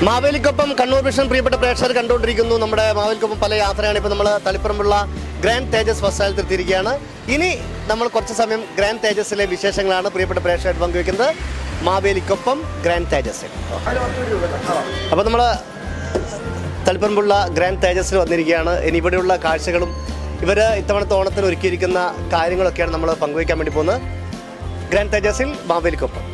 മാവേലിക്കൊപ്പം Kannur vision പ്രിയപ്പെട്ട പ്രേക്ഷകർ കണ്ടുകൊണ്ടിരിക്കുന്നു. നമ്മുടെ മാവേലിക്കൊപ്പം പല യാത്രയാണ്. ഇപ്പോൾ നമ്മൾ തളിപ്പറമ്പുള്ള ഗ്രാൻഡ് തേജസ് ബസ് സ്റ്റാൻഡിൽ എത്തിയിരിക്കുകയാണ്. ഇനി നമ്മൾ കുറച്ച് സമയം ഗ്രാൻഡ് തേജസിലെ വിശേഷങ്ങളാണ് പ്രിയപ്പെട്ട പ്രേക്ഷകർ പങ്കുവെക്കുന്നത് മാവേലിക്കൊപ്പം ഗ്രാൻഡ് തേജസിൽ. അപ്പോൾ നമ്മൾ തളിപ്പറമ്പുള്ള ഗ്രാൻഡ് തേജസിൽ വന്നിരിക്കുകയാണ്. ഇനി ഇവിടെയുള്ള കാഴ്ചകളും ഇവർ ഇത്തവണത്തെ ഓണത്തിന് ഒരുക്കിയിരിക്കുന്ന കാര്യങ്ങളൊക്കെയാണ് നമ്മൾ പങ്കുവയ്ക്കാൻ വേണ്ടി പോകുന്നത്. ഗ്രാൻഡ് തേജസിൽ മാവേലിക്കൊപ്പം.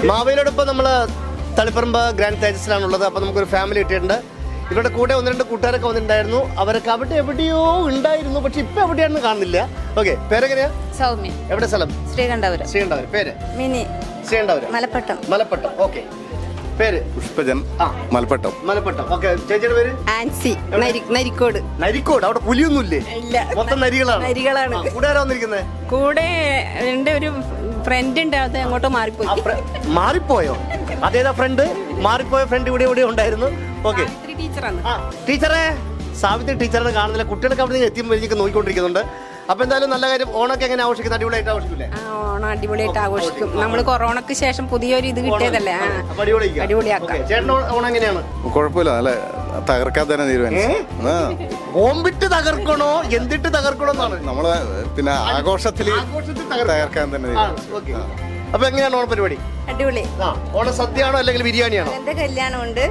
മാവേലിയോടൊപ്പം നമ്മൾ തളിപ്പറമ്പ് ഗ്രാൻഡ് തേജസിലാണുള്ളത്. അപ്പോൾ നമുക്കൊരു ഫാമിലി കിട്ടിയിട്ടുണ്ട്. ഇവരുടെ കൂടെ 1-2 കൂട്ടുകാരൊക്കെ വന്നിട്ടുണ്ടായിരുന്നു. അവരൊക്കെ അവിടെ എവിടെയോ ഉണ്ടായിരുന്നു, പക്ഷെ ഇപ്പം എവിടെയാണെന്ന് കാണുന്നില്ല. ഓക്കെ, പേരെങ്ങനെയാ? സൗമ്യ. എവിടെ സ്ഥലം? ശ്രീകണ്ഠപുരം. ശ്രീകണ്ഠപുരം. പേര്? മിനി. ശ്രീകണ്ഠപുരം. മലപ്പട്ടം. മലപ്പട്ടം. ഓക്കെ. പേര്? പുഷ്പജൻ. മലപ്പട്ടം. മലപ്പട്ടം. ഓക്കെ. ചേച്ചിയുടെ പേര്? ആൻസി. നരിക്കോട്. നരിക്കോട്. അവിടെ പുലിയൊന്നുമില്ലേ? ഇല്ല, മൊത്തം നരികളാണ്. നരികളാണ്. കൂടെ ആരാ വന്നിരിക്കുന്നത്? കൂടെ എന്റെ ഒരു ഫ്രണ്ട് ഉണ്ട്, അത് അങ്ങോട്ട് മാറിപ്പോയി. മാറിപ്പോയോ? അതേതാ ഫ്രണ്ട്? മാറിപ്പോയ ഫ്രണ്ട് ഇവിടെ ഉണ്ടായിരുന്നു. ഓക്കെ. ടീച്ചറാണ്. ടീച്ചറെ, സാവിത്രി ടീച്ചറിനെ കാണുന്നില്ല. കുട്ടികൾക്ക് അവിടെ നിന്ന് എത്തിയപ്പോഴേക്ക് നോക്കിക്കൊണ്ടിരിക്കുന്നുണ്ട്. അപ്പൊ എന്തായാലും നല്ല കാര്യം. ഓണൊക്കെ എങ്ങനെ ആഘോഷിക്കുന്നത്? അടിപൊളിയായിട്ട് ആഘോഷിക്കില്ലേ? ഓണം അടിപൊളിയായിട്ട് ആഘോഷിക്കും. നമ്മൾ കൊറോണക്ക് ശേഷം പുതിയൊരു ഇത് കിട്ടിയതല്ലേ, അടിപൊളിയാക്കാം. ചേട്ടൻ ഓണം എങ്ങനെയാണ്? കുഴപ്പമില്ല, നല്ല തകർക്കാൻ തന്നെ തീരുമാനിച്ചു. ഓമ്പിട്ട് തകർക്കണോ എന്തിട്ട് തകർക്കണോ എന്നാണ് നമ്മള് പിന്നെ ആഘോഷത്തിൽ തകർക്കാൻ തന്നെ തീരുമാനിച്ചു. അപ്പൊ എങ്ങനെയാണ് ഓണ പരിപാടി? അടിപൊളി. ഓണ സദ്യയാണോ അല്ലെങ്കിൽ ബിരിയാണിയാണോ? എന്റെ കല്യാണം ഉണ്ട്,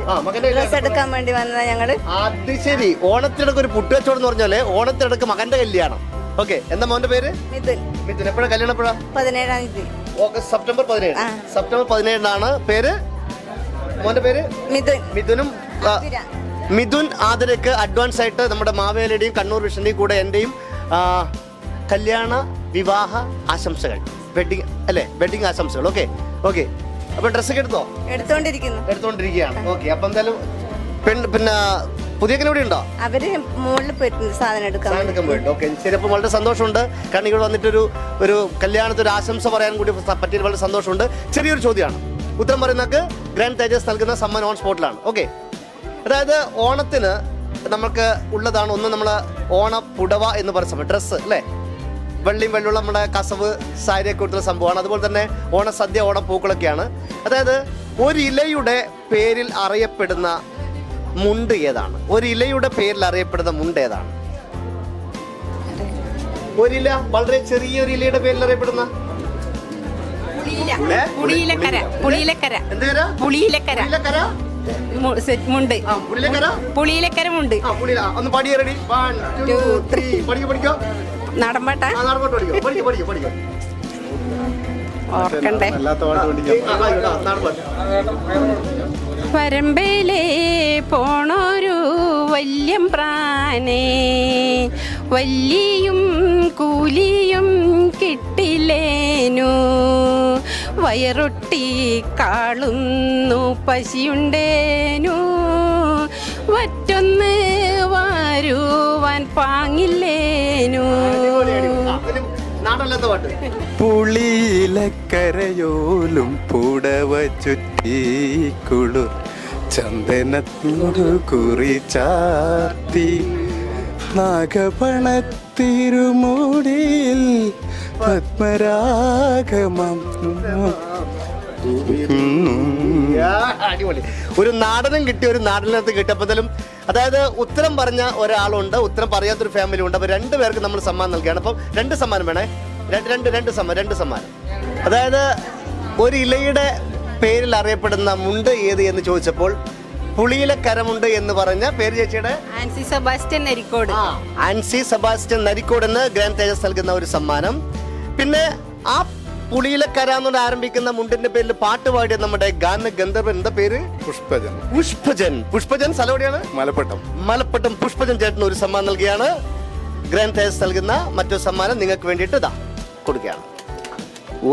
ഡ്രസ് എടുക്കാൻ വേണ്ടി വന്നതാ ഞങ്ങള്. അത് ശരി. ഓണത്തിനടക്ക് ഒരു പുട്ടുകച്ചവടം എന്ന് പറഞ്ഞാല് ഓണത്തിനടക്ക് മകന്റെ കല്യാണം. ഓക്കെ. എന്താ മോന്റെ പേര്? മിഥുൻ. മിഥുൻ. എപ്പോഴാ കല്യാണം? എപ്പോഴാ? 17-ാം തീയതി. സെപ്റ്റംബർ 17. സെപ്റ്റംബർ 17 പേര്? മോന്റെ പേര്? മിഥുൻ. മിഥുനും മിഥുൻ ആദരക്ക് അഡ്വാൻസ് ആയിട്ട് നമ്മുടെ മാവേലിയുടെയും കണ്ണൂർ വിഷന്റെയും കൂടെ എന്റെയും കല്യാണ വിവാഹ ആശംസകൾ. വെഡിങ് അല്ലേ? വെഡിങ് ആശംസകൾ. ഓക്കെ. ഓക്കെ. അപ്പൊ ഡ്രസ്സൊക്കെ എടുത്തോണ്ടിരിക്കുകയാണ്. ഓക്കെ. അപ്പൊ എന്തായാലും പിന്നെ പുതിയ ഇവിടെ ഉണ്ടോ? അവര് മുകളിൽ പോയിട്ടുണ്ട് സാധനം എടുക്കാൻ പോയിട്ട്. ഓക്കെ, ശരി. അപ്പം വളരെ സന്തോഷമുണ്ട്. കാരണം ഇവിടെ വന്നിട്ടൊരു കല്യാണത്തിന് ഒരു ആശംസ പറയാൻ കൂടി പറ്റിയത് വളരെ സന്തോഷമുണ്ട്. ചെറിയൊരു ചോദ്യമാണ്. ഉത്തരം പറയുന്നവർക്ക് ഗ്രാൻഡ് തേജസ് നൽകുന്ന സമ്മാനം ഓൺ സ്പോട്ടിലാണ്. ഓക്കെ. അതായത് ഓണത്തിന് നമുക്ക് ഉള്ളതാണ് ഒന്ന് നമ്മൾ ഓണ പുടവ എന്ന് പറയുന്ന സംഭവം, ഡ്രസ്സ് അല്ലേ? വെള്ളിയും വെള്ളുള്ള നമ്മുടെ കസവ് സാരിയൊക്കെ കൊടുത്തുള്ള സംഭവമാണ്. അതുപോലെ തന്നെ ഓണസദ്യ, ഓണപ്പൂക്കളൊക്കെയാണ്. അതായത് ഒരു ഇലയുടെ പേരിൽ അറിയപ്പെടുന്ന മുണ്ട് ഏതാണ്? ഒരു ഇലയുടെ പേരിൽ അറിയപ്പെടുന്ന മുണ്ട് ഏതാണ്? ഒരില, വളരെ ചെറിയൊരു ഇലയുടെ പേരിൽ അറിയപ്പെടുന്ന പുളിയിലക്കര. മുണ്ട്. ഒന്ന് പാടിയ റെഡി? 1 2 3. പഠിക്കോ? നടമ്പട്ട പഠിക്കോ. ഓർക്കണ്ടേ? പരമ്പയിലേ പോണൊരു വല്യം പ്രാനേ, വല്ലിയും കൂലിയും കിട്ടില്ലേനു, വയറൊട്ടി കാളുന്നു പശിയുണ്ടേനു, വറ്റൊന്ന് വാരുവാൻ പാങ്ങില്ലേനു. പുളിയിലക്കരയോലും പുടവ ചുറ്റിക്കുളു ചന്ദനത്തിനു കുറി ചാർത്തി, നാഗപണത്തിരുമുടിയിൽ പത്മരാഗമം. അടിപൊളി. ഒരു നാടനും കിട്ടി, ഒരു നാടനകത്ത് കിട്ടിയപ്പോഴത്തേലും അതായത് ഉത്തരം പറഞ്ഞ ഒരാളുണ്ട്, ഉത്തരം പറയാത്തൊരു ഫാമിലി ഉണ്ട്. അപ്പൊ 2 പേർക്ക് നമ്മൾ സമ്മാനം നൽകുകയാണ്. അപ്പം 2 സമ്മാനം വേണേ. രണ്ട് സമ്മാനം. അതായത് ഒരു ഇലയുടെ പേരിൽ അറിയപ്പെടുന്ന മുണ്ട് ഏത് എന്ന് ചോദിച്ചപ്പോൾ പുളിയിലെ കരമുണ്ട് എന്ന് പറഞ്ഞ പേര് ചേച്ചിയുടെ? ആൻസി സെബാസ്റ്റ്യൻ നരിക്കോട്. ആൻസി സെബാസ്റ്റ്യൻ നരിക്കോടിന് ഗ്രാൻഡ് തേജസ് നൽകുന്ന ഒരു സമ്മാനം. പിന്നെ ആ പുളിയിലക്കര എന്നോട് ആരംഭിക്കുന്ന മുണ്ടിന്റെ പേരിൽ പാട്ട് പാടിയ നമ്മുടെ ഗാന ഗന്ധർവൻ എന്താ പേര്? പുഷ്പജൻ. സ്ഥലം എവിടെയാണ്? മലപ്പട്ടം. പുഷ്പജൻ ചേട്ടന് ഒരു സമ്മാനം നൽകുകയാണ്. ഗ്രാൻഡ് തേജസ് നൽകുന്ന മറ്റൊരു സമ്മാനം നിങ്ങൾക്ക് വേണ്ടിയിട്ട് കൊടുക്കുകയാണ്.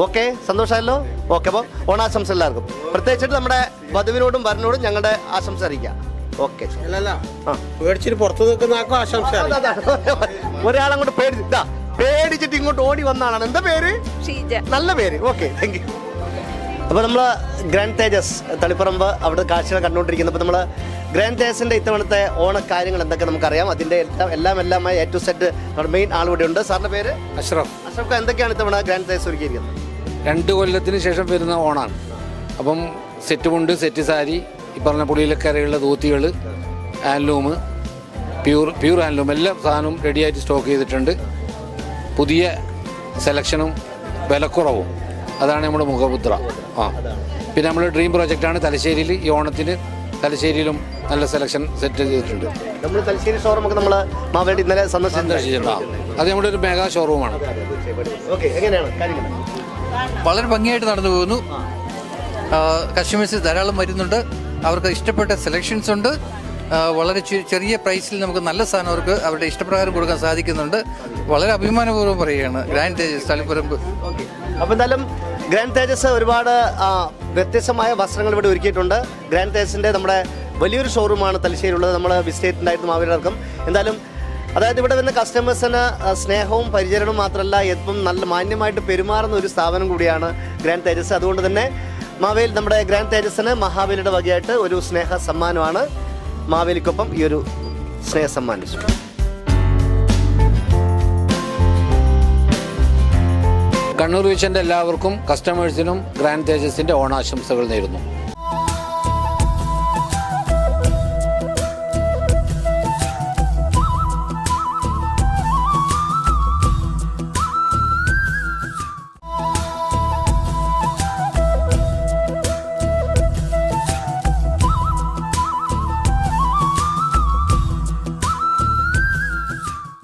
ഓക്കെ, സന്തോഷമായല്ലോ. ഓക്കെ, അപ്പോൾ ഓണാശംസ എല്ലാവർക്കും. പ്രത്യേകിച്ചിട്ട് നമ്മുടെ വധുവിനോടും വരനോടും ഞങ്ങളുടെ ആശംസ അറിയിക്കാം. ഓക്കെ, പേടിച്ചിട്ട് പുറത്തു നിൽക്കുന്ന ആർക്കും ആശംസ. ഒരാളങ്ങോട്ട് പേടിച്ചിട്ട് ഇങ്ങോട്ട് ഓടി വന്നാണ്. എന്താ പേര്? ഷീജ. നല്ല പേര്. Okay, thank you. അപ്പോൾ നമ്മൾ ഗ്രാൻഡ് തേജസ് തളിപ്പറമ്പ് അവിടെ കാഴ്ചകൾ കണ്ടുകൊണ്ടിരിക്കുന്നത്. അപ്പോൾ നമ്മൾ ഗ്രാൻഡ് തേജസിൻ്റെ ഇത്തവണത്തെ ഓണക്കാര്യങ്ങൾ എന്തൊക്കെ നമുക്കറിയാം. അതിൻ്റെ എല്ലാമായി എ ടു സെറ്റ് നമ്മുടെ മെയിൻ ആളിവിടെ ഉണ്ട്. സാറിൻ്റെ പേര്? അഷ്റഫ്. അഷ്റഫ്, എന്തൊക്കെയാണ് ഇത്തവണ ഗ്രാൻഡ് തേജസ് ഒരുക്കിയിരിക്കുന്നത്? 2 കൊല്ലത്തിന് ശേഷം വരുന്ന ഓണാണ്. അപ്പം സെറ്റ് മുണ്ട്, സെറ്റ് സാരി, ഈ പറഞ്ഞ പുളിയിലക്കരയുള്ള ധോത്തികൾ, ഹാൻഡ്ലൂം, പ്യൂർ ഹാൻഡ്ലൂം എല്ലാ സാധനവും റെഡിയായിട്ട് സ്റ്റോക്ക് ചെയ്തിട്ടുണ്ട്. പുതിയ സെലക്ഷനും വിലക്കുറവും, അതാണ് നമ്മുടെ മുഖമുദ്ര. പിന്നെ നമ്മൾ ഡ്രീം പ്രോജക്റ്റാണ് തലശ്ശേരിയിൽ. ഈ ഓണത്തിന് തലശ്ശേരിയിലും നല്ല സെലക്ഷൻ സെറ്റ് ചെയ്തിട്ടുണ്ട്. നമ്മൾ തലശ്ശേരി ഷോറൂം ഒക്കെ നമ്മൾ മാവേലി ഇന്നലെ സന്ദർശിച്ചിട്ടുണ്ടോ? അത് നമ്മുടെ ഒരു മെഗാ ഷോറൂമാണ്. ഓക്കെ, എങ്ങനെയാണ് കാര്യങ്ങൾ? വളരെ ഭംഗിയായിട്ട് നടന്നു പോകുന്നു. കസ്റ്റമേഴ്സ് ധാരാളം വരുന്നുണ്ട്. അവർക്ക് ഇഷ്ടപ്പെട്ട സെലക്ഷൻസ് ഉണ്ട്. വളരെ ചെറിയ പ്രൈസിൽ നമുക്ക് നല്ല സാധനം അവർക്ക് അവരുടെ ഇഷ്ടപ്രകാരം കൊടുക്കാൻ സാധിക്കുന്നുണ്ട്. വളരെ അഭിമാനപൂർവ്വം പറയുകയാണ് ഗ്രാൻഡ് തേജസ് തളിപ്പറമ്പ്. അപ്പോൾ എന്തായാലും ഗ്രാൻഡ് തേജസ് ഒരുപാട് വ്യത്യസ്തമായ വസ്ത്രങ്ങൾ ഇവിടെ ഒരുക്കിയിട്ടുണ്ട്. ഗ്രാൻഡ് തേജസിൻ്റെ നമ്മുടെ വലിയൊരു ഷോറൂമാണ് തലശ്ശേരിയുള്ളത്. നമ്മൾ വിസിറ്റ് ചെയ്തിട്ടുണ്ടായിരുന്നു മാവേലികൾക്കും. എന്തായാലും അതായത് ഇവിടെ വരുന്ന കസ്റ്റമേഴ്സിന് സ്നേഹവും പരിചരണവും മാത്രമല്ല, എപ്പം നല്ല മാന്യമായിട്ട് പെരുമാറുന്ന ഒരു സ്ഥാപനം കൂടിയാണ് ഗ്രാൻഡ് തേജസ്. അതുകൊണ്ട് തന്നെ മാവേലി നമ്മുടെ ഗ്രാൻഡ് തേജസിന് മഹാബലിയുടെ വകയായിട്ട് ഒരു സ്നേഹ സമ്മാനമാണ് മാവേലിക്കൊപ്പം ഈ ഒരു സ്നേഹ സമ്മാനിച്ചു. കണ്ണൂർ വിഷൻ്റെ എല്ലാവർക്കും കസ്റ്റമേഴ്സിനും ഗ്രാൻഡ് തേജസിൻ്റെ ഓണാശംസകൾ നേരുന്നു.